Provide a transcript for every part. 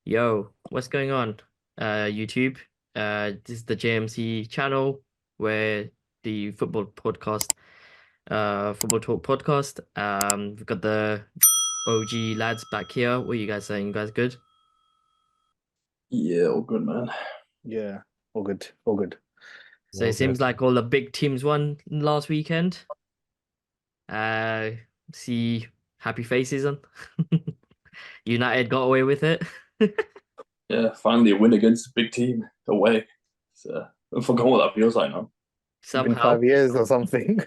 Yo, what's going on? YouTube. This is the JMC channel where the football talk podcast. We've got the OG lads back here. What are you guys saying? You guys good? Yeah, all good, man. Yeah, all good, all good. So it All seems good. like all the big teams won last weekend. Uh, see happy faces on. United got away with it. Yeah, finally a win against a big team away. So I forgot what that feels like now. It's been Somehow. 5 years or something.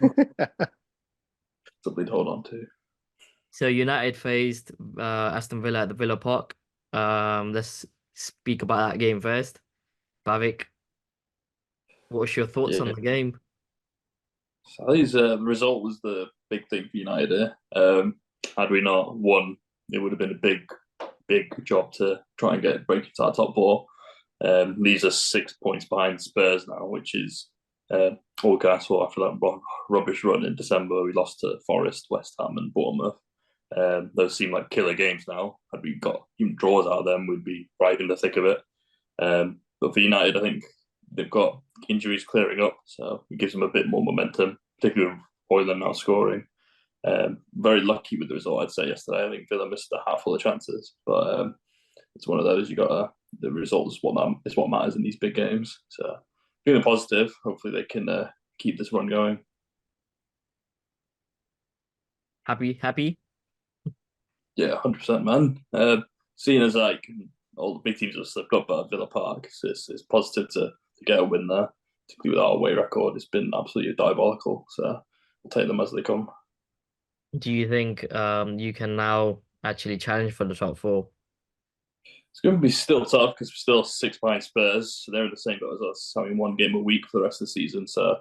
Something to hold on to. So United faced Aston Villa at the Villa Park. Let's speak about that game first. Bavik, what's your thoughts on Yeah, the game? so I think the result was the big thing for United here. Had we not won, it would have been a big job to try and break into our top four. Leaves us 6 points behind Spurs now, which is all we can ask for after that rubbish run in December. We lost to Forest, West Ham, and Bournemouth. Those seem like killer games now. Had we got even draws out of them, we'd be right in the thick of it. But for United, I think they've got injuries clearing up, so it gives them a bit more momentum, particularly with Hoyland now scoring. Very lucky with the result, I'd say yesterday. I think Villa missed a half full of chances, but it's one of those you got to. The result is what matters in these big games. So feeling positive. Hopefully they can keep this run going. Happy? Yeah, 100%, man. Seeing as like all the big teams have slipped up at Villa Park, it's positive to get a win there. Particularly with our away record, it's been absolutely diabolical. So we'll take them as they come. Do you think you can now actually challenge for the top four? It's going to be still tough because we're still 6 behind Spurs, so they're in the same boat as us, having one game a week for the rest of the season. So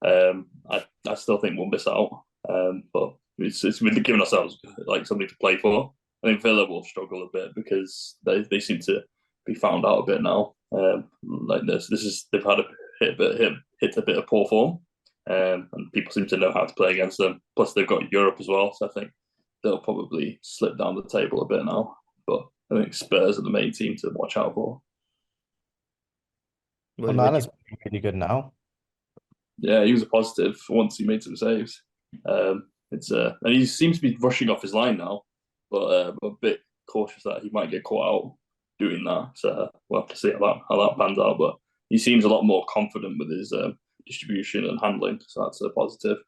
I still think we'll miss out, but it's really giving ourselves like something to play for. I think Villa will struggle a bit because they seem to be found out a bit now. Like this is they've had a hit a bit of poor form, and people seem to know how to play against them. Plus they've got Europe as well, so I think they'll probably slip down the table a bit now. But I think Spurs are the main team to watch out for. What do Onana's really good now. Yeah, he was a positive once he made some saves. It's and he seems to be rushing off his line now, but I'm a bit cautious that he might get caught out doing that. So we'll have to see how that pans out. But he seems a lot more confident with his distribution and handling, so that's a positive.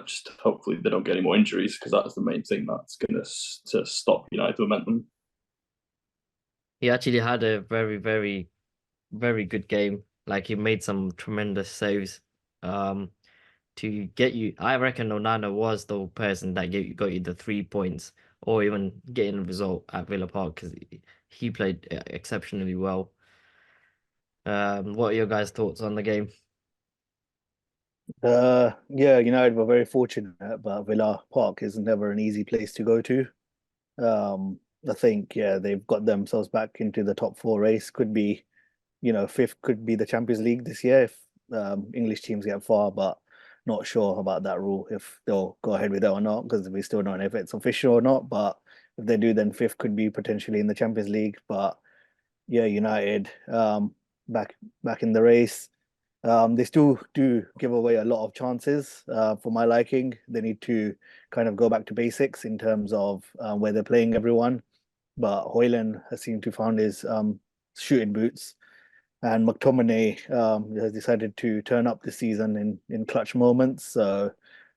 Just hopefully they don't get any more injuries because that's the main thing that's going to stop United momentum. He actually had a very good game. Like he made some tremendous saves. Um, to get you. I reckon Onana was the person that got you the 3 points or even getting a result at Villa Park because he played exceptionally well. What are your guys' thoughts on the game? yeah, United were very fortunate, but Villa Park is never an easy place to go to. Um, I think, yeah, they've got themselves back into the top four race. Could be, fifth could be the Champions League this year if English teams get far, but not sure about that rule if they'll go ahead with it or not because we still don't know if it's official or not. But if they do, then fifth could be potentially in the Champions League. But yeah, United back in the race. They still do give away a lot of chances for my liking. They need to kind of go back to basics in terms of where they're playing everyone. But Hoyland has seemed to found his shooting boots, and McTominay has decided to turn up this season in clutch moments. So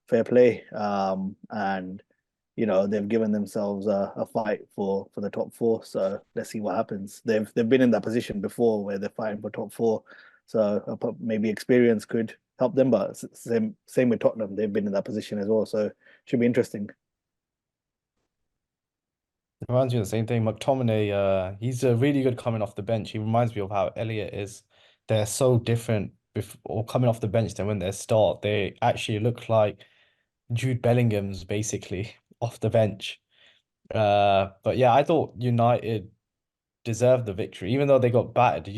fair play. And they've given themselves a fight for the top four. So let's see what happens. They've been in that position before where they're fighting for top four. So maybe experience could help them. But same with Tottenham, they've been in that position as well. So should be interesting. It reminds me of the same thing. McTominay, he's really good coming off the bench. He reminds me of how Elliot is. They're so different or coming off the bench than when they start. They actually look like Jude Bellingham's basically off the bench. But yeah, I thought United deserved the victory, even though they got battered.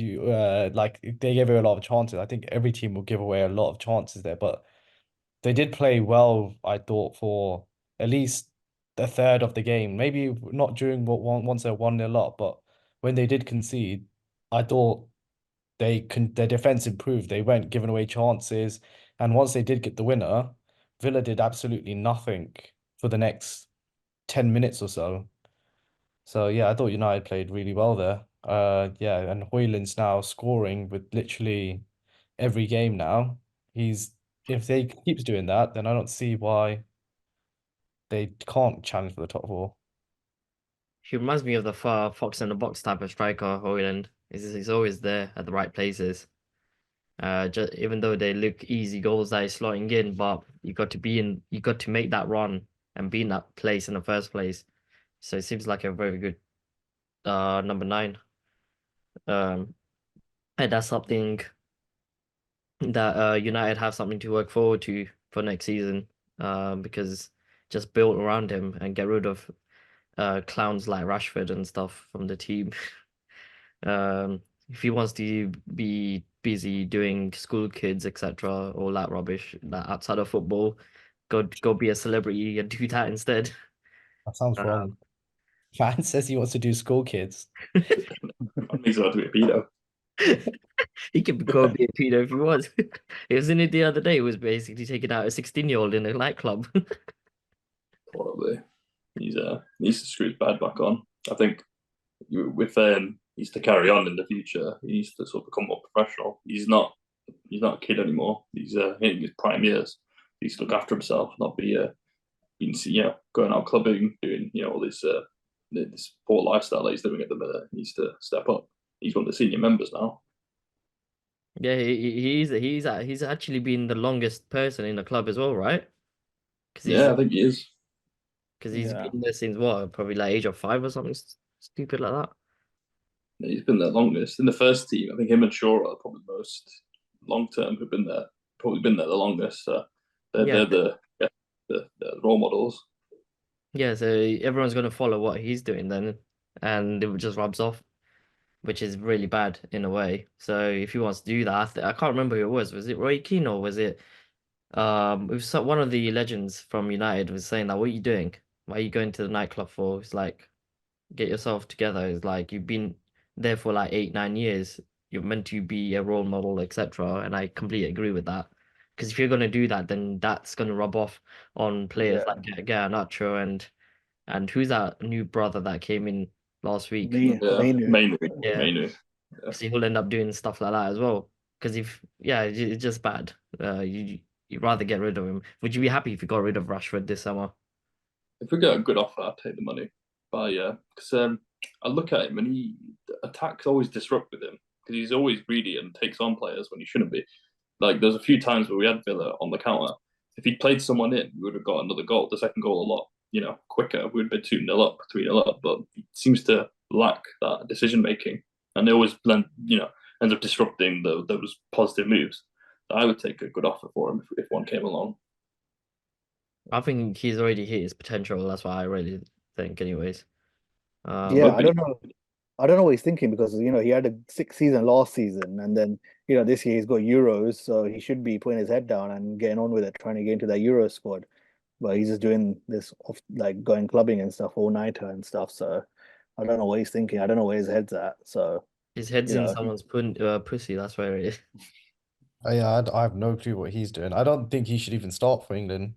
Like they gave away a lot of chances. I think every team will give away a lot of chances there, but they did play well, I thought, for at least a third of the game. Maybe not during what once they're 1-0 up, but when they did concede, I thought their defense improved. They weren't giving away chances, and once they did get the winner, Villa did absolutely nothing for the next 10 minutes or so. So yeah, I thought United played really well there. Yeah, and Hoyland's now scoring with literally every game now. If they keeps doing that, then I don't see why they can't challenge for the top four. He reminds me of the Fox in the box type of striker, Hoyland. He's always there at the right places. Just even though they look easy goals that he's slotting in, but you got to make that run and be in that place in the first place. So it seems like a very good number 9. Um, and that's something that United have something to work forward to for next season. Because just build around him and get rid of clowns like Rashford and stuff from the team. If he wants to be busy doing school kids, etc., all that rubbish, that outside of football, go be a celebrity and do that instead. That sounds wrong. Man says he wants to do school kids. That makes it out to be a pedo. He can go be a pedo if he wants. It was in it the other day. It was basically taking out a 16-year-old in a nightclub. Probably. He's needs to screw his bad back on. I think with he needs to carry on in the future. He needs to sort of become more professional. He's not a kid anymore. He's hitting his prime years. He needs to look after himself, not be going out clubbing, doing all this poor lifestyle that he's living at the minute. He needs to step up. He's one of the senior members now. Yeah, he's actually been the longest person in the club as well, right? I think he is. Because he's been there since what, probably like age of 5 or something stupid like that. Yeah, he's been there longest in the first team. I think him and Shaw are probably the most long term who've been there. Probably been there the longest. So they're the role models. Yeah, so everyone's going to follow what he's doing then, and it just rubs off, which is really bad in a way. So if he wants to do that, I can't remember who it was. Was it Roy Keane or was it one of the legends from United was saying that, what are you doing? Why are you going to the nightclub for? It's like, get yourself together. It's like you've been there for like 8, 9 years. You're meant to be a role model, etc. And I completely agree with that. Because if you're gonna do that, then that's gonna rub off on players like Garnacho and who's that new brother that came in last week? Mainly. Because he will end up doing stuff like that as well. Because it's just bad. You'd rather get rid of him. Would you be happy if you got rid of Rashford this summer? If we get a good offer, I'd take the money. But yeah, because I look at him and attacks always disrupt with him because he's always greedy and takes on players when he shouldn't be. Like there's a few times where we had Villa on the counter. If he'd played someone in, we would have got another goal. The second goal a lot, quicker. We would have been 2-0 up, 3-0 up. But he seems to lack that decision making, and they always ends up disrupting those positive moves. I would take a good offer for him if one came along. I think he's already hit his potential. That's what I really think, anyways. I don't know. I don't know what he's thinking because he had a 6 season last season, and then this year he's got Euros, so he should be putting his head down and getting on with it, trying to get into that Euro squad. But he's just doing this like going clubbing and stuff all nighter and stuff. So I don't know what he's thinking. I don't know where his head's at. So his head's in someone's pussy. That's where it is. Yeah, I have no clue what he's doing. I don't think he should even start for England.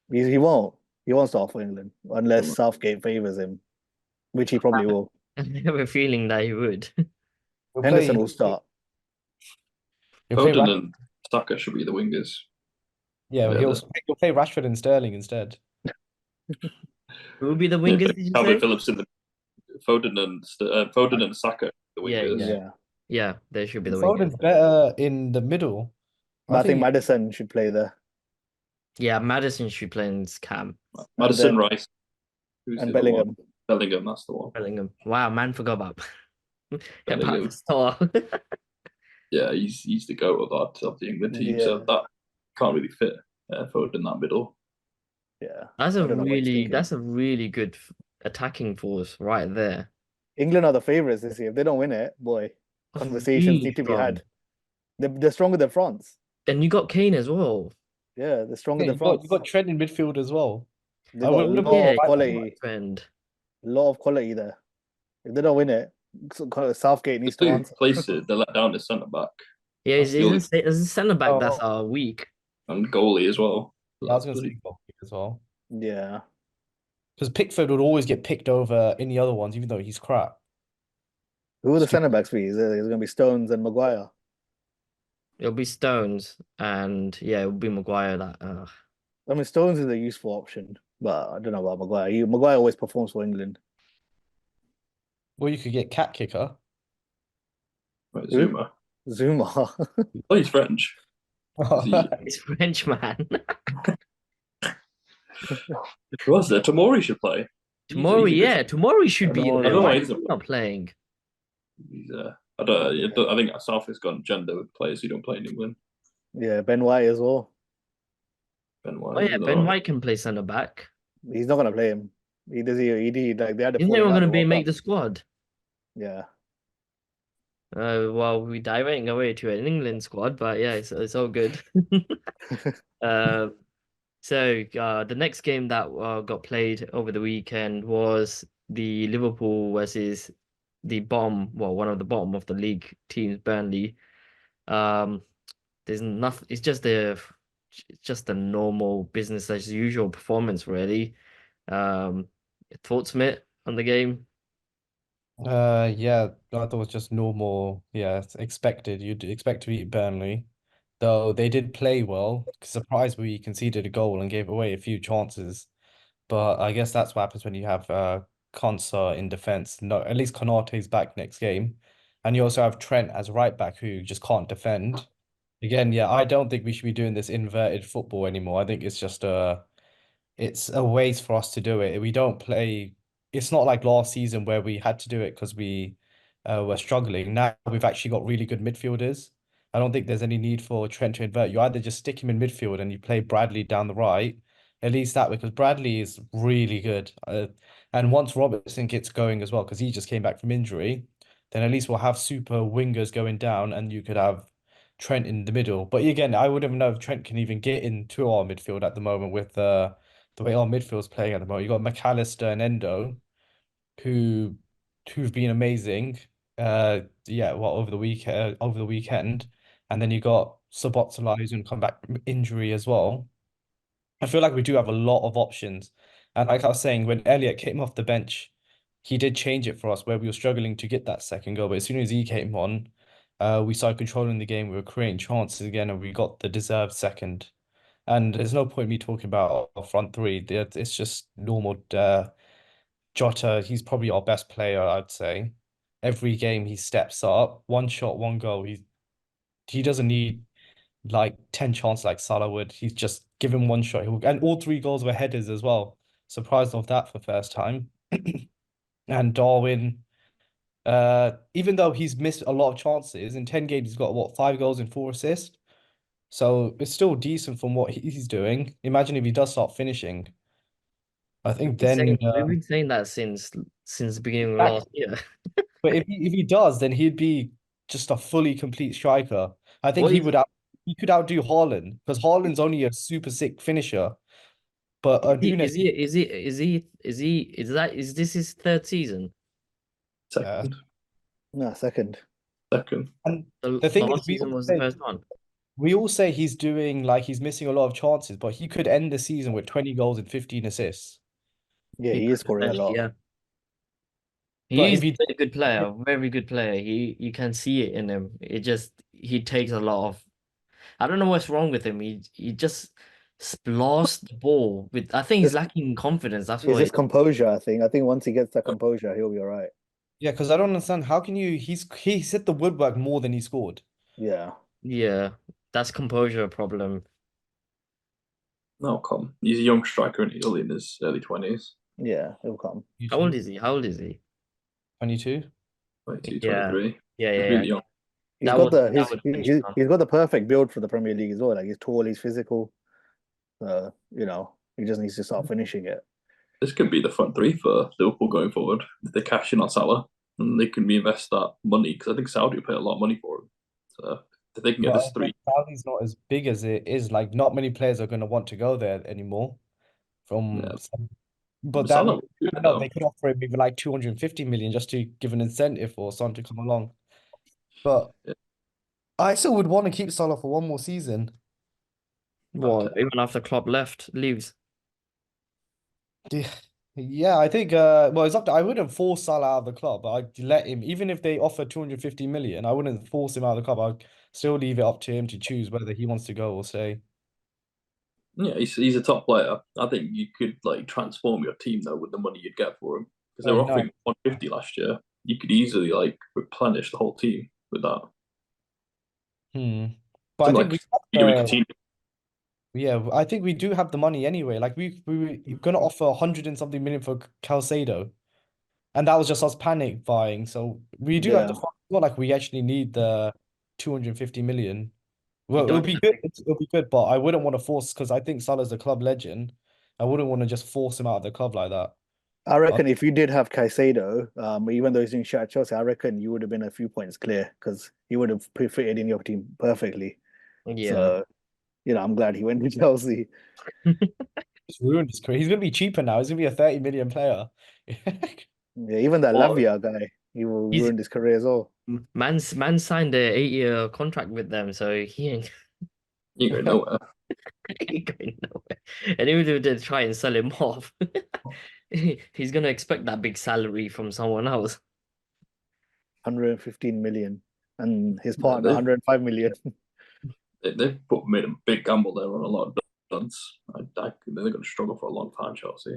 He won't. He won't start for England unless Southgate favors him, which he probably will. I have a feeling that he would. Henderson will start. Foden and Saka should be the wingers. Yeah, he'll play Rashford and Sterling instead. Who will be the wingers? Did you say? Phillips in the Foden and Saka the wingers. Yeah, they should be the wingers. Foden's better in the middle. I think Maddison should play there. Yeah, Maddison should play in Cam. Maddison, Rice, and Bellingham. Bellingham, that's the one. Bellingham. Wow, man, forgot about Bellingham. Star. Yeah, he's the goat of the England team, so that can't really fit Foden in that middle. Yeah, that's a really good attacking force right there. England are the favourites this year. If they don't win it, boy, conversations need to be had. They're stronger than France. And you got Kane as well. Yeah, they're stronger than France. You got Trent in midfield as well. They got a lot of quality. A lot of quality there. If they don't win it, Southgate needs to Two answer. places they let down the centre back Yeah, That's the only- it's a centre back that's Oh, weak. and goalie as well. yeah, I was That's gonna pretty. say goalkeeper as well. Yeah. Because Pickford would always get picked over any other ones, even though he's crap. Who are the Stupid. centre backs for you? There's going to be Stones and Maguire. It'll be Stones and yeah, it'll be Maguire that I mean, Stones is a useful option, but I don't know about Maguire. Maguire always performs for England. Well, you could get cat kicker. Right, Who? Zuma. Zuma. Oh, he's French. it's French man. Who was there? Tomori should play. Tomorrow, He's a good. yeah, tomorrow he should be Tomori. there. I don't know Why why is he's he not. not playing? He's I don't. I think South has gone gender with players who don't play in England. Yeah, Ben White as well. Ben Oh White. yeah, Ben No. White can play centre back. He's not going to play him. He like they had a Isn't falling anyone out in gonna the be World make Cup. the squad? Yeah. Well, we diverting away to an England squad, but yeah, it's all good. Uh, the next game that got played over the weekend was the Liverpool versus one of the bottom of the league teams, Burnley. Um, there's nothing. It's just a normal business as usual performance, really. Um, thoughts, Smith, on the game? Yeah, I thought it was just normal. Yeah, it's expected. You'd expect to beat Burnley, though they did play well. Surprised we conceded a goal and gave away a few chances. But I guess that's what happens when you have Konsa in defense. No, at least Konate's back next game, and you also have Trent as right back who just can't defend. Again, yeah, I don't think we should be doing this inverted football anymore. I think it's a ways for us to do it. We don't play. It's not like last season where we had to do it because we were struggling. Now we've actually got really good midfielders. I don't think there's any need for Trent to invert. You either just stick him in midfield and you play Bradley down the right. At least that way, because Bradley is really good. And once Robertson gets going as well, because he just came back from injury, then at least we'll have super wingers going down, and you could have Trent in the middle. But again, I wouldn't know if Trent can even get into our midfield at the moment with the way our midfield's playing at the moment. You got McAllister and Endo, who who've been amazing. Yeah, well, over the weekend, and then you got Szoboszlai who's going to come back from injury as well. I feel like we do have a lot of options, and like I was saying, when Elliot came off the bench, he did change it for us where we were struggling to get that second goal. But as soon as he came on, we started controlling the game. We were creating chances again, and we got the deserved second. And there's no point me talking about our front three. It's just normal. Jota, he's probably our best player, I'd say. Every game he steps up, one shot, one goal. He doesn't need like 10 chances like Salah would. He's just given one shot. And all three goals were headers as well. Surprised of that for first time. And Darwin, even though he's missed a lot of chances, in 10 games he's got what, 5 goals and 4 assists. So it's still decent from what he's doing. Imagine if he does start finishing. I think then, We've been saying that since the beginning of but last year. if he does, then he'd be just a fully complete striker. I think What is he could outdo Haaland because Haaland's only a super sick finisher. But Nunes, is this his third season? yeah. Second. No, second. Second. And The the thing is, last season was the first one. we all say he's doing like he's missing a lot of chances, but he could end the season with 20 goals and 15 assists. Yeah, He he is could scoring a potentially, lot. yeah. But He's if he a good player, very good player. You can see it in him. He takes a lot of. I don't know what's wrong with him. He just lost the ball with. I think he's Just lacking confidence. That's It's what just it. composure, I think. I think once he gets that composure, he'll be all right. yeah, because I don't understand how can you he hit the woodwork more than he scored. Yeah. Yeah, that's composure problem. No, come. He's a young striker and he's only in his early 20s. Yeah, he'll come. How old is he? How old is he? 22. 22, Yeah, 23. yeah, He's yeah, really yeah. young. He's got the That would finish him. he's got the perfect build for the Premier League as well. Like he's tall, he's physical. He just needs to start finishing it. This could be the front three for Liverpool going forward. If they cash in on Salah and they can reinvest that money, because I think Saudi pay a lot of money for him. So if they can get But this three, Saudi's not as big as it is. Like, not many players are going to want to go there anymore. yeah, But that Salah means was good I know though. they could offer him maybe like 250 million just to give an incentive for Son to come along. But Yeah, I still would want to keep Salah for one more season. What, even after Klopp leaves? Yeah, yeah, I think well it's up to I wouldn't force Salah out of the club, but I'd let him even if they offer 250 million, I wouldn't force him out of the club. I'd still leave it up to him to choose whether he wants to go or stay. yeah, he's a top player. I think you could like transform your team though with the money you'd get for him because they Oh were no. offering 150 last year. You could easily like replenish the whole team with that. Hmm. But I Something think like we have Peter Coutinho. yeah, I think we do have the money anyway. Like we're gonna offer 100 and something million for Calcedo. And that was just us panic buying. So we do have the Yeah, funds. It's not like we actually need the 250 million. You Well, it would don't be good. It'll be good, but I wouldn't want to force because I think Salah's a club legend. I wouldn't want to just force him out of the club like that. I But reckon if you did have Caicedo, even though he's doing shit at Chelsea, I reckon you would have been a few points clear because he would have fitted in your team perfectly. Yeah. So, I'm glad he went to Chelsea. it's ruined his career. He's gonna be cheaper now. He's gonna be a 30 million player. Yeah, even that Well, Lavia guy, he will he's ruin his career as well. man signed a 8-year contract with them, so he ain't You go nowhere. he going nowhere. And even if they try and sell him off, he's gonna expect that big salary from someone else. 115 million, and his Yeah, partner 105 million. they've made a big gamble there on a lot of duds. They're going to struggle for a long time, Chelsea.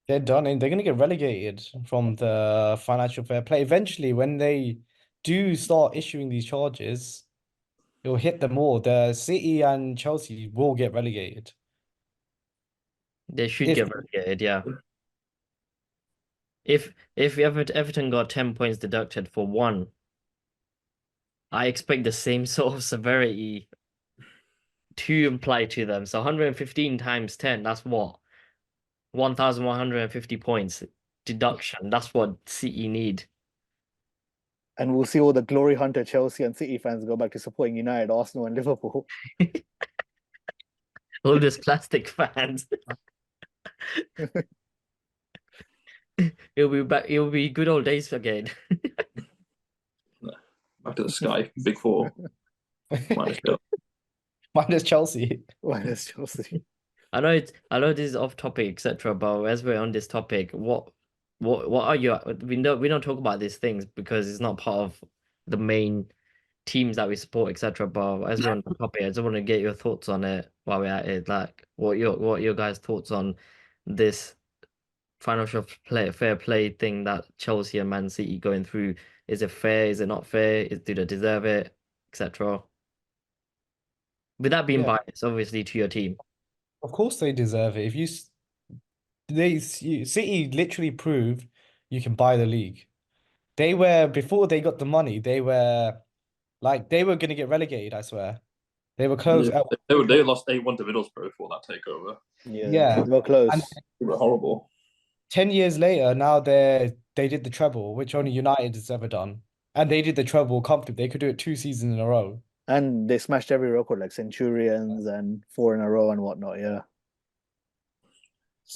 They're done and they're gonna get relegated from the financial fair play. Eventually, when they do start issuing these charges, it'll hit them all. The City and Chelsea will get relegated. They should If get relegated, yeah. If Everton got 10 points deducted for one, I expect the same sort of severity to apply to them. So 115 times 10, that's what? 1,150 points deduction. That's what City need. And we'll see all the glory hunter Chelsea and City fans go back to supporting United, Arsenal, and Liverpool. All these plastic fans. It'll be back. It'll be good old days again. Back to the sky, big four, minus Chelsea. minus Chelsea. Why does Chelsea? I know this is off topic, etc. But as we're on this topic, what are your we don't talk about these things because it's not part of the main teams that we support, etc. But as we're on the topic, I just want to get your thoughts on it while we're at it. Like, what your guys' thoughts on this financial fair play thing that Chelsea and Man City going through? Is it fair? Is it not fair? Do they deserve it, etc. Without being Yeah, biased, obviously, to your team. of course they deserve it. If City literally proved you can buy the league. They were before they got the money, they were gonna get relegated, I swear. They were close. They lost 8-1 to Middlesbrough for that takeover. Yeah, Yeah. they were And close. They were horrible. 10 years later, now they did the treble, which only United has ever done. And they did the treble comfortably. They could do it 2 seasons in a row. And they smashed every record like Centurions and four in a row and whatnot. Yeah.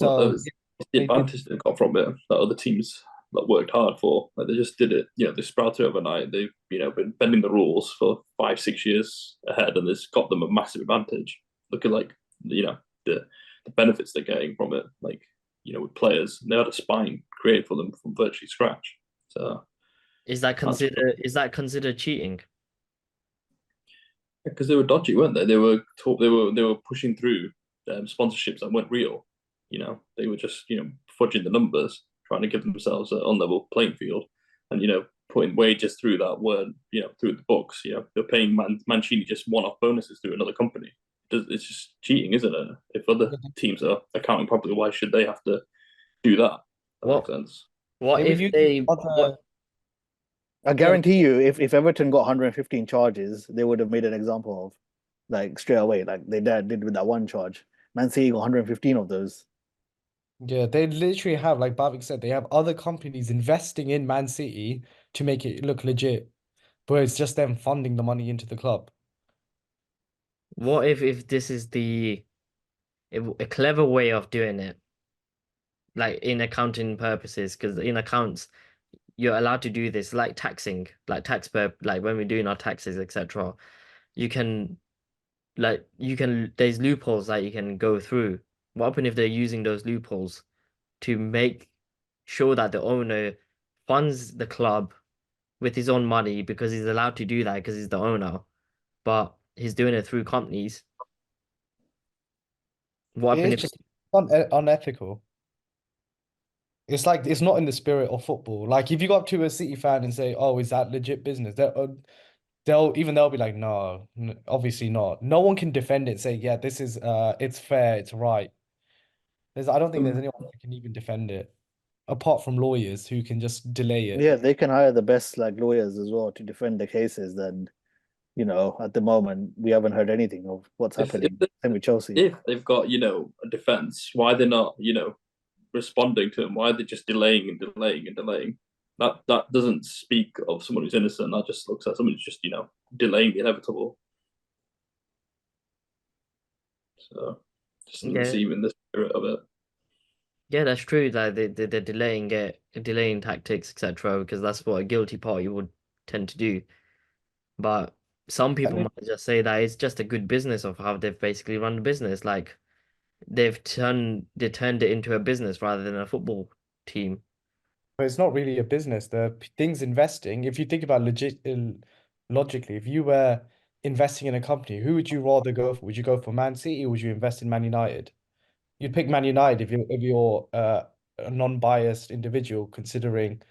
Well, So it's the they did advantage they got from it that other teams that worked hard for. Like they just did it. They sprouted overnight. They've been bending the rules for 5-6 years ahead, and this got them a massive advantage. Look at the benefits they're getting from it. Like with players, they had a spine created for them from virtually scratch. So that's Is that considered cheating? because they were dodgy, weren't they? They were pushing through sponsorships that weren't real. They were just fudging the numbers, trying to give themselves an on-level playing field, and putting wages through that weren't through the books. They're paying Mancini just one-off bonuses through another company. It's just cheating, isn't it? If other teams are accounting properly, why should they have to do that? That makes What sense. what they were if using they what other I yeah, guarantee you, if Everton got 115 charges, they would have made an example of like straight away, like they did with that one charge. Man City got 115 of those. yeah, they literally have, like Bavik said, they have other companies investing in Man City to make it look legit, but it's just them funding the money into the club. what if this is a clever way of doing it? like in accounting purposes, because in accounts you're allowed to do this, like taxing, like like when we're doing our taxes, etc. You can there's loopholes that you can go through. What happens if they're using those loopholes to make sure that the owner funds the club with his own money because he's allowed to do that because he's the owner, but he's doing it through companies. What It happens is if just unethical. It's like it's not in the spirit of football. Like if you go up to a City fan and say, "Oh, is that legit business?" They'll be like, "No, obviously not." No one can defend it. Say, "Yeah, this is it's fair, it's right." I don't think there's anyone who can even defend it apart from lawyers who can just delay it. Yeah, they can hire the best like lawyers as well to defend the cases. Then at the moment we haven't heard anything of what's if happening. Same with Chelsea. if they've got a defense, why they're not responding to them? Why are they just delaying and delaying and delaying? That doesn't speak of someone who's innocent. That just looks like someone who's just delaying the inevitable. So just doesn't yeah, seem in the spirit of it. yeah, that's true. Like they're delaying it, delaying tactics, etc. Because that's what a guilty party would tend to do. But some people And might just say that it's just a good business of how they've basically run the business. Like they turned it into a business rather than a football team. But it's not really a business. The things investing, if you think about logically, if you were investing in a company, who would you rather go for? Would you go for Man City or would you invest in Man United? You'd pick Man United if you're a non-biased individual, considering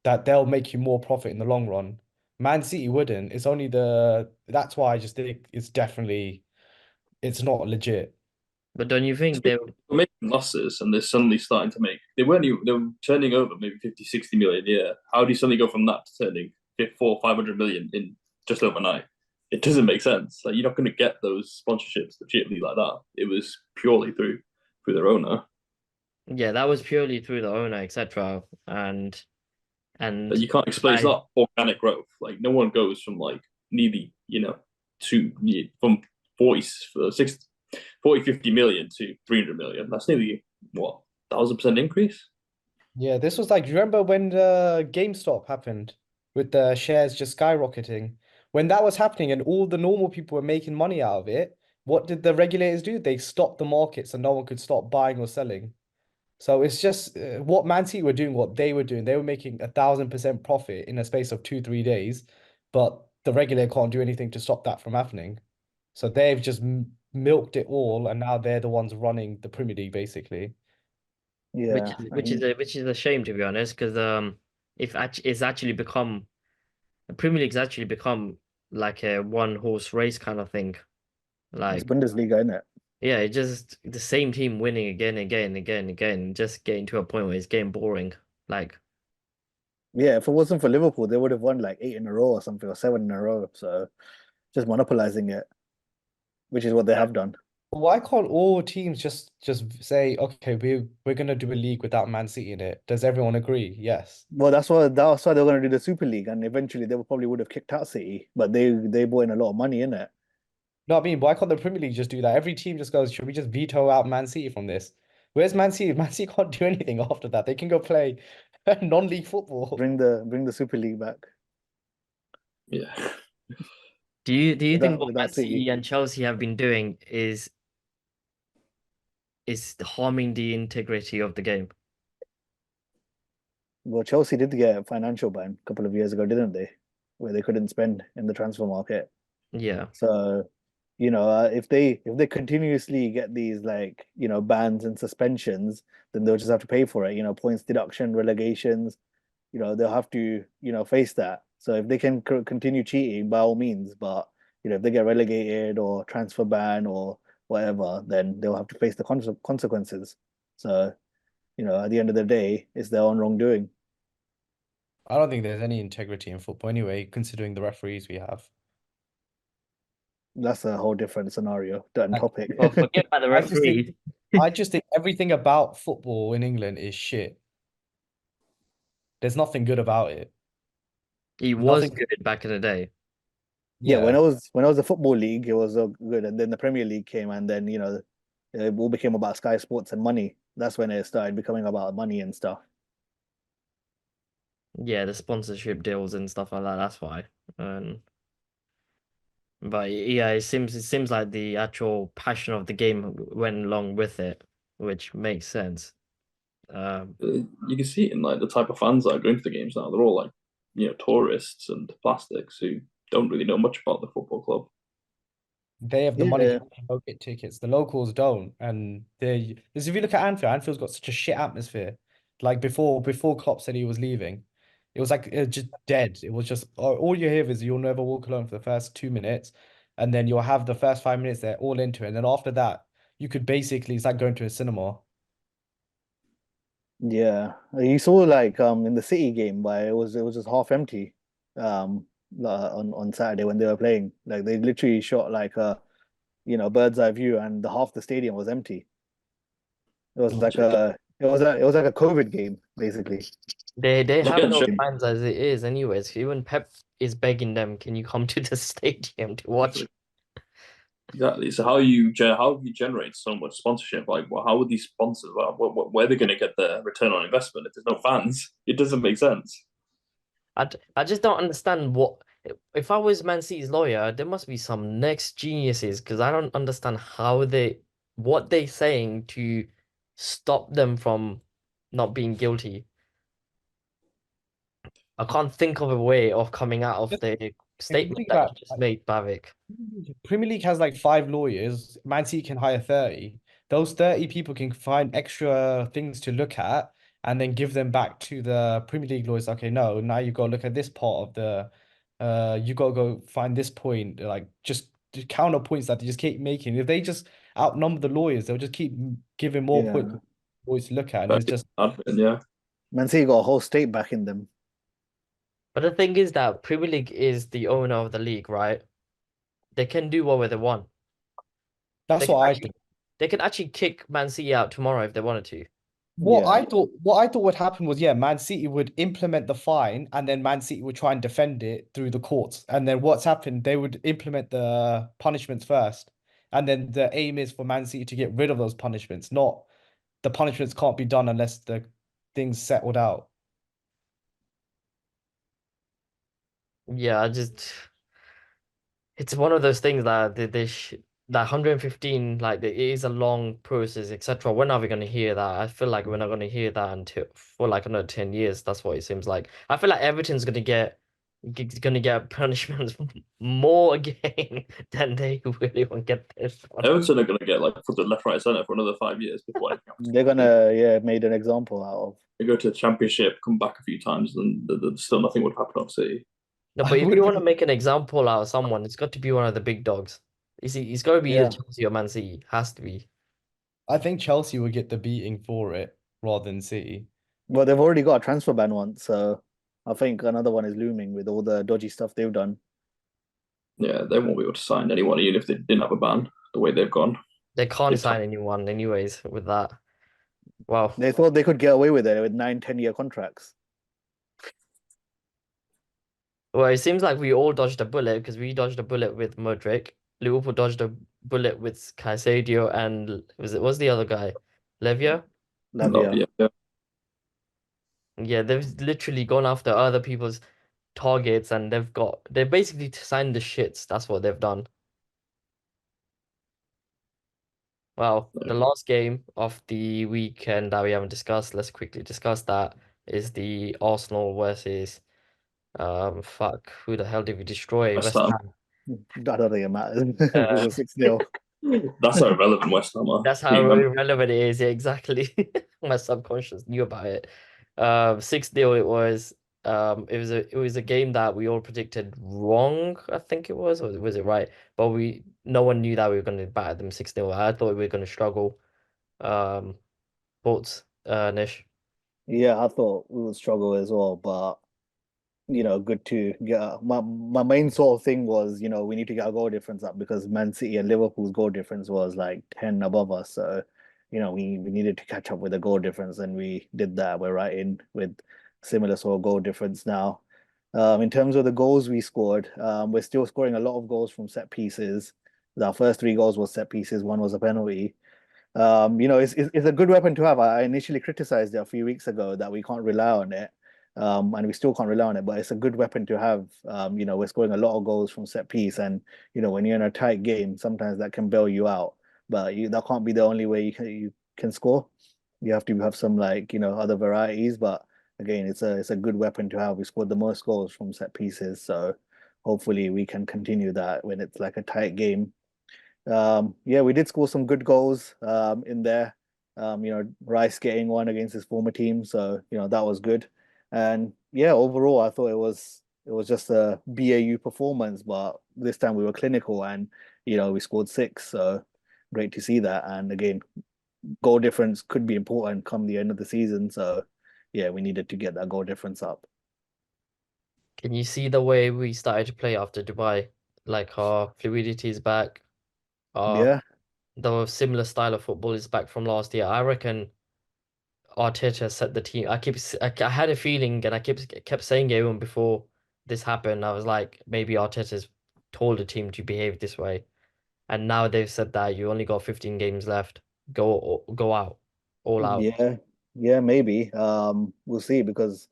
that they'll make you more profit in the long run. Man City wouldn't. It's only that's why I just think it's not legit. But don't you think they They're making losses and they're suddenly starting to make they were turning over maybe 50, 60 million a year. How do you suddenly go from that to turning 500 million in just overnight? It doesn't make sense. Like you're not going to get those sponsorships cheaply like that. It was purely through their owner. yeah, that was purely through the owner, etc. Like, And you can't explain. It's I not organic growth. Like no one goes from like nearly to from 40 60 40, 50 million to 300 million. That's nearly what 1,000% increase. Yeah, this was like, do you remember when the GameStop happened with the shares just skyrocketing? When that was happening and all the normal people were making money out of it, what did the regulators do? They stopped the market so no one could stop buying or selling. So it's just what Man City were doing, what they were doing. They were making 1,000% profit in a space of 2, 3 days, but the regulator can't do anything to stop that from happening. So they've just milked it all, and now they're the ones running the Premier League, basically. Yeah, and which is a shame to be honest, because if it's actually become the Premier League's actually become like a one horse race kind of thing. it's Like Bundesliga, isn't it? yeah, it just the same team winning again, again, again, again, just getting to a point where it's getting boring. Like Yeah, if it wasn't for Liverpool, they would have won like 8 in a row or something, or 7 in a row. So just monopolizing it, which is what they have done. Why can't all teams just say, okay, we're gonna do a league without Man City in it? Does everyone agree? Yes. Well, that's why they were going to do the Super League, and eventually they probably would have kicked out City, but they brought in a lot of money in it. No, I mean, why can't the Premier League just do that? Every team just goes, should we just veto out Man City from this? Where's Man City? Man City can't do anything after that. They can go play non-league football. Bring the Super League back Yeah. do you think what Man without City City. and Chelsea have been doing is harming the integrity of the game? Well, Chelsea did get a financial ban a couple of years ago, didn't they? Where they couldn't spend in the transfer market. Yeah. So, if they continuously get these like bans and suspensions, then they'll just have to pay for it. Points deduction, relegations. They'll have to face that. So if they can continue cheating, by all means. But if they get relegated or transfer ban or whatever, then they'll have to face the consequences. So at the end of the day, it's their own wrongdoing. I don't think there's any integrity in football anyway, considering the referees we have. That's a whole different scenario, different Like, topic. Well, forget about the I just think referee. I just think everything about football in England is shit. There's nothing good about it. He was Nothing. good back in the day. Yeah, when Yeah. I was when I was a football league, it was good, and then the Premier League came, and then it all became about Sky Sports and money. That's when it started becoming about money and stuff. Yeah, the sponsorship deals and stuff like that. That's why. But yeah, it seems like the actual passion of the game went along with it, which makes sense. You can see it in like the type of fans that are going to the games now. They're all like, tourists and plastics who don't really know much about the football club. They have the money Yeah, to go get tickets. The locals don't. And they, because if you look at Anfield, Anfield's got such a shit atmosphere. Like before Klopp said he was leaving, it was like just dead. It was just all you hear is you'll never walk alone for the first 2 minutes, and then you'll have the first 5 minutes there all into it, and then after that, you could basically it's like going to a cinema. yeah. You saw like in the City game where it was just half empty on Saturday when they were playing. Like they literally shot like a bird's eye view and the half the stadium was empty. It was like a COVID game basically. They have Again, no showing fans as it is, anyways. Even Pep is begging them, "Can you come to the stadium to watch?" exactly. So how do you generate so much sponsorship? Like, how would these sponsors? Where are they going to get their return on investment if there's no fans? It doesn't make sense. I just don't understand what. If I was Man City's lawyer, there must be some next geniuses because I don't understand what they saying to stop them from not being guilty. I can't think of a way of coming out of Just the if you statement think that about you just made, Bavik. Premier League has like 5 lawyers. Man City can hire 30. Those 30 people can find extra things to look at and then give them back to the Premier League lawyers. Okay, no, now you got to look at this part of the you got to go find this point, like just counter points that they just keep making. If they just outnumber the lawyers, they'll just keep giving more points Yeah. for lawyers to look at. And But it's just yeah, Man City got a whole state backing them. But the thing is that Premier League is the owner of the league, right? They can do whatever they want. They that's can what I actually think. they can actually kick Man City out tomorrow if they wanted to. Yeah. What I thought would happen was, yeah, Man City would implement the fine and then Man City would try and defend it through the courts. And then what's happened, they would implement the punishments first. And then the aim is for Man City to get rid of those punishments, not the punishments can't be done unless the thing's settled out. Yeah, it's one of those things that that 115 like it is a long process, etc. When are we going to hear that? I feel like we're not going to hear that until for like another 10 years. That's what it seems like. I feel like Everton's going to get punishments more again than they really won't get this one. Everton are going to get like put the left, right, centre for another 5 years before anything happens. They're gonna made an example out of. They go to the Championship, come back a few times, and still nothing would happen on City. No, I but if you wouldn't want to be, make an example out of someone, it's got to be one of the big dogs. You see, it's got to be either Yeah. Chelsea or Man City. Has to be. I think Chelsea would get the beating for it rather than City. Well, they've already got a transfer ban once, so I think another one is looming with all the dodgy stuff they've done. Yeah, they won't be able to sign anyone even if they didn't have a ban. The way they've gone, They can't they've sign anyone anyways with that. Wow. They thought they could get away with it with 9-10 year contracts. Well, it seems like we all dodged a bullet because we dodged a bullet with Modric. Liverpool dodged a bullet with Caicedo and what's the other guy? Levia? Lavia. yeah. Yeah, they've literally gone after other people's targets and they've basically signed the shits. That's what they've done. Well, the last game of the weekend that we haven't discussed, let's quickly discuss that, is the Arsenal versus who the hell did we destroy? West West Ham. Ham. I don't think it matters. It Uh, was 6-0. That's how irrelevant West Ham are. That's how Team member. irrelevant it is. Yeah, exactly. My subconscious knew about it. 6-0 it was. It was a game that we all predicted wrong, I think it was, or was it right? But no one knew that we were gonna batter them 6-0. I thought we were gonna struggle. Thoughts, Nish. Yeah, I thought we would struggle as well, but good to get my main sort of thing was, we need to get our goal difference up because Man City and Liverpool's goal difference was like 10 above us. So, we needed to catch up with the goal difference and we did that. We're right in with similar sort of goal difference now. In terms of the goals we scored, we're still scoring a lot of goals from set pieces. Our first three goals were set pieces, one was a penalty. It's a good weapon to have. I initially criticized it a few weeks ago that we can't rely on it, and we still can't rely on it. But it's a good weapon to have. We're scoring a lot of goals from set piece, and when you're in a tight game, sometimes that can bail you out. But that can't be the only way you can score. You have to have some other varieties. But again, it's a good weapon to have. We scored the most goals from set pieces, so hopefully we can continue that when it's like a tight game. Yeah, we did score some good goals in there. Rice getting one against his former team, so that was good. And yeah, overall, I thought it was just a BAU performance, but this time we were clinical and we scored six, so great to see that. And again, goal difference could be important come the end of the season, so yeah, we needed to get that goal difference up. Can you see the way we started to play after Dubai? Like our fluidity is back. Our Yeah, the similar style of football is back from last year. I reckon Arteta set the team. I had a feeling, and I kept saying it even before this happened. I was like, maybe Arteta's told the team to behave this way, and now they've said that you only got 15 games left. Go out, all out. yeah, yeah, maybe. We'll see because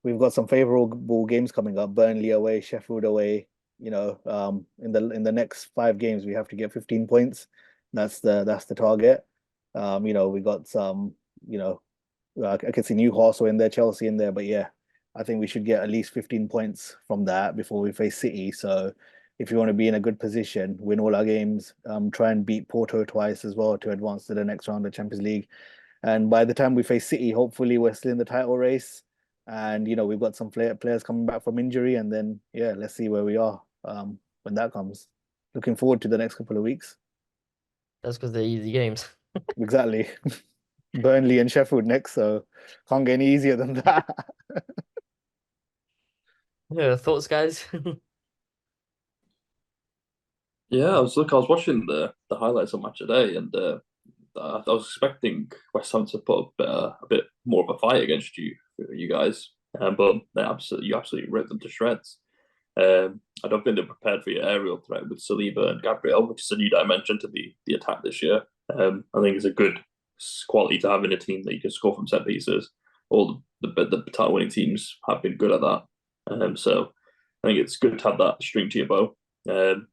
we've got some favorable games coming up. Burnley away, Sheffield away. In the next 5 games, we have to get 15 points. That's the target. We got some. You know, I can see Newcastle in there, Chelsea in there, but yeah, I think we should get at least 15 points from that before we face City. So if you want to be in a good position, win all our games, try and beat Porto twice as well to advance to the next round of Champions League. And by the time we face City, hopefully we're still in the title race. And we've got some players coming back from injury, and then yeah, let's see where we are when that comes. Looking forward to the next couple of weeks. That's because they're easy games. Exactly. Burnley and Sheffield next, so can't get any easier than that. Yeah, thoughts, guys? Yeah, I was watching the highlights of match today, and I was expecting West Ham to put a bit more of a fight against you guys, but you absolutely ripped them to shreds. I don't think they're prepared for your aerial threat with Saliba and Gabriel, which is a new dimension to the attack this year. I think it's a good quality to have in a team that you can score from set pieces. All the title winning teams have been good at that. So I think it's good to have that string to your bow. And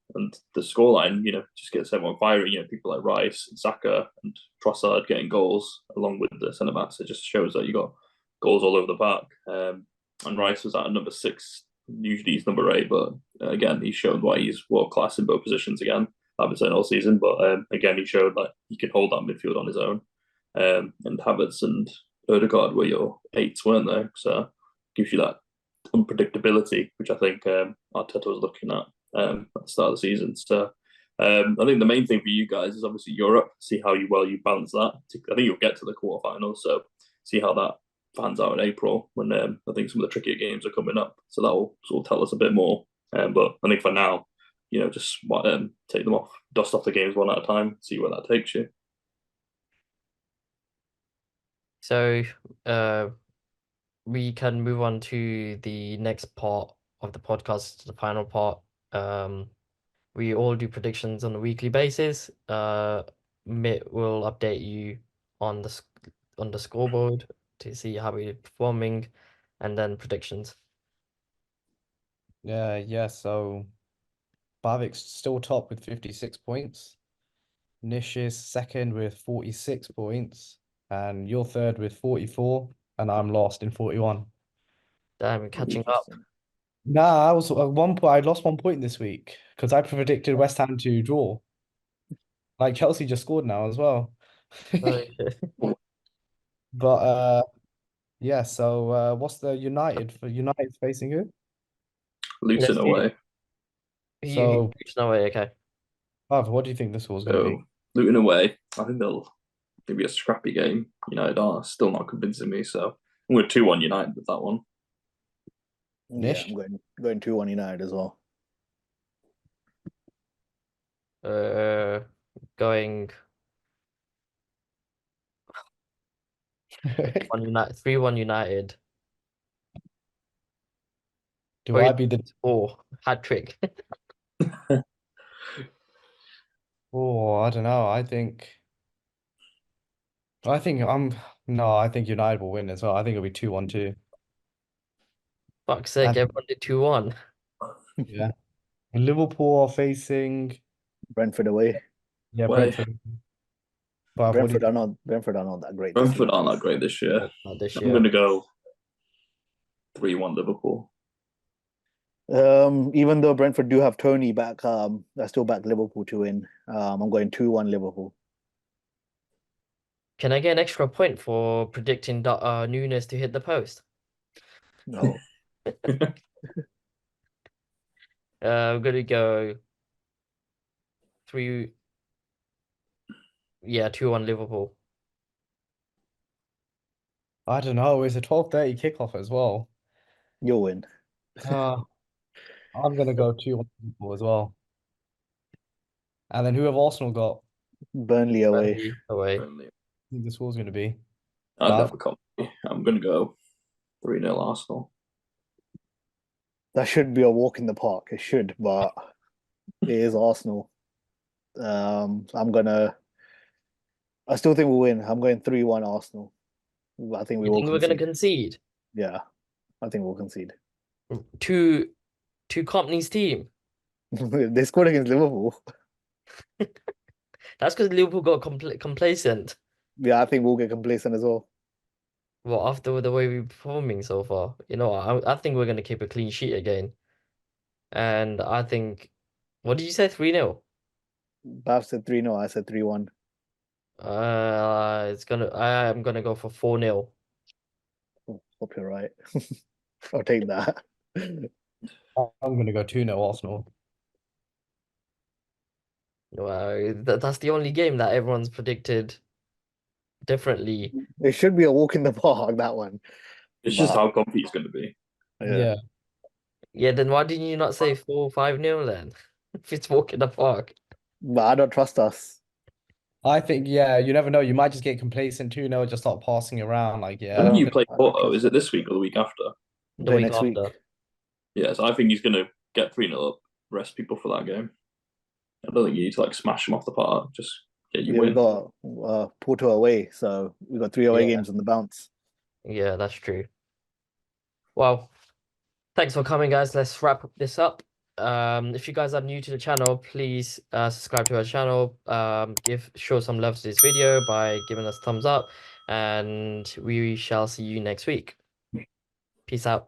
the scoreline, just gets everyone firing. People like Rice and Saka and Trossard getting goals along with the centre backs. It just shows that you got goals all over the park. And Rice was at number 6. Usually he's number 8, but again, he's shown why he's world class in both positions again. I've been saying all season, but again, he showed that he can hold that midfield on his own. And Havertz and Odegaard were your 8s, weren't they? So gives you that unpredictability, which I think Arteta was looking at the start of the season. So I think the main thing for you guys is obviously Europe. See how well you balance that. I think you'll get to the quarterfinals, so see how that fans out in April when I think some of the trickier games are coming up. So that will sort of tell us a bit more. But I think for now, just take them off, dust off the games one at a time, see where that takes you. So, we can move on to the next part of the podcast, the final part. We all do predictions on a weekly basis. Mitt will update you on the scoreboard to see how we're performing, and then predictions. Yeah. So Barvik's still top with 56 points. Nish is second with 46 points, and you're third with 44, and I'm last in 41. Damn, we're catching up. Interesting. Nah, I was at one point. I lost 1 point this week because I predicted West Ham to draw. Like Chelsea just scored now as well. But yeah. So what's the United for? United facing who? Luton Let's see. away. So, No way, okay. Pav, what do you think this was going to be? So Luton away. I think they'll be a scrappy game. United are still not convincing me, so I'm going 2-1 United with that one. Yeah, Nish? I'm going 2-1 United as well. Going 3-1 United. Do I be the? Hat trick. Oh, I don't know. I think I think I think United will win as well. I think it'll be 2-1 too. Fuck's sake, And everyone did 2-1. yeah. Liverpool are facing Brentford away. Way. Brentford. But what do you Brentford are not that great this Brentford season. aren't that great this year. Not this I'm year. going to go 3-1 Liverpool. Even though Brentford do have Tony back, I still back Liverpool to win. I'm going 2-1 Liverpool. Can I get an extra point for predicting Nunes to hit the post? No, I'm gonna go 3. Yeah, 2-1 Liverpool. I don't know. It's a 12:30 kickoff as well. you'll win. Uh, I'm gonna go 2-1 Liverpool as well. And then who have Arsenal got? Burnley away. Burnley away. Burnley. I think the score's gonna be. I'd But have a copy. I'm going to go 3-0 Arsenal. That should be a walk in the park. It should, but it is Arsenal. I still think we'll win. I'm going 3-1 Arsenal. I think we You will think we're gonna concede. concede? Yeah, I think we'll concede. To Company's team. They scored against Liverpool. That's because Liverpool got complacent. Yeah, I think we'll get complacent as well. Well, after the way we're performing so far, I think we're gonna keep a clean sheet again. And I think, what did you say, 3-0? Bav said 3-0. I said 3-1. I'm gonna go for 4-0. Hope you're right. I'll take that. I'm gonna go 2-0 Arsenal. That's the only game that everyone's predicted differently. It should be a walk in the park, that one. It's just But how comfy it's going to be. yeah. Yeah, then why didn't you not say 4-5-0 then? If it's walk in the park. But I don't trust us. I think, you never know. You might just get complacent 2-0, just start passing around. Like, When do you play I don't Porto? trust Is it this week or the week after? The play week next week. after. Yeah, so I think he's going to get 3-0 up, rest people for that game. I don't think you need to smash them off the park. Just get you Yeah, we win. got Porto away, so we got 3 away Yeah. games on the bounce. Yeah, that's true. Well, thanks for coming, guys. Let's wrap this up. If you guys are new to the channel, please subscribe to our channel. Show some love to this video by giving us thumbs up, and we shall see you next week. Peace out.